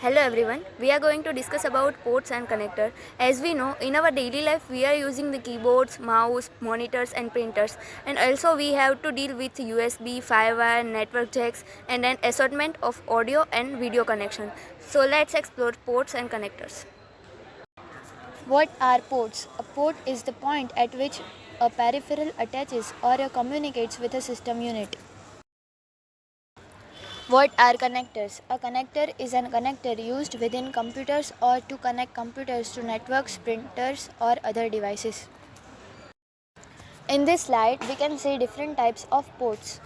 Hello everyone, we are going to discuss about ports and connector. As we know, in our daily life we are using the keyboards, mouse, monitors and printers, and also we have to deal with USB, firewire, network jacks and an assortment of audio and video connection. So let's explore ports and connectors. What are ports? A port is the point at which a peripheral attaches or communicates with a system unit. What are connectors? A connector is a connector used within computers or to connect computers to networks, printers, or other devices. In this slide, we can see different types of ports.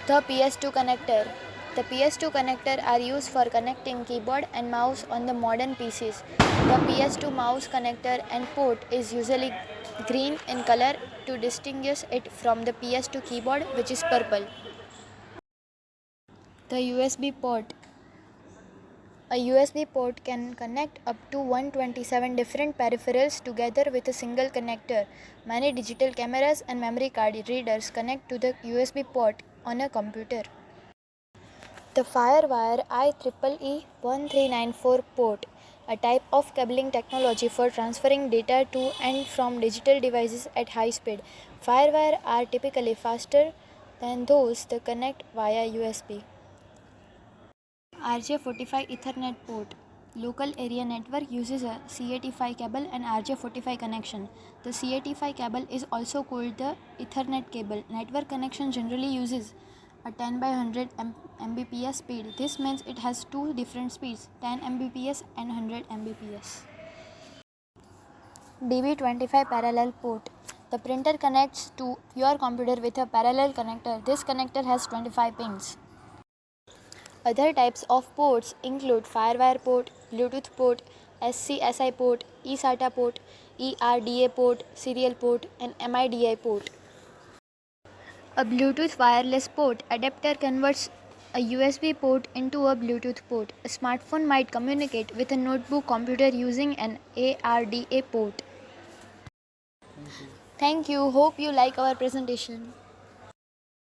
The PS2 connector. The PS2 connector are used for connecting keyboard and mouse on the modern PCs. The PS2 mouse connector and port is usually green in color to distinguish it from the PS2 keyboard, which is purple. The USB port. A USB port can connect up to 127 different peripherals together with a single connector. Many digital cameras and memory card readers connect to the USB port on a computer. The FireWire IEEE 1394 port, a type of cabling technology for transferring data to and from digital devices at high speed. FireWire are typically faster than those that connect via USB. RJ45 Ethernet port. Local area network uses a SCET-EC cable and RJ45 connection. The SCET-EC cable is also called the Ethernet cable. Network connection generally uses a 10 by 100 Mbps speed. This means it has two different speeds, 10 Mbps and 100 Mbps. DB25 parallel port. The printer connects to your computer with a parallel connector. This connector has 25 pins. Other types of ports include FireWire port, Bluetooth port, SCSI port, eSATA port, ERDA port, serial port, and MIDI port. A Bluetooth wireless port adapter converts a USB port into a Bluetooth port. A smartphone might communicate with a notebook computer using an ARDA port. Thank you. Hope you like our presentation.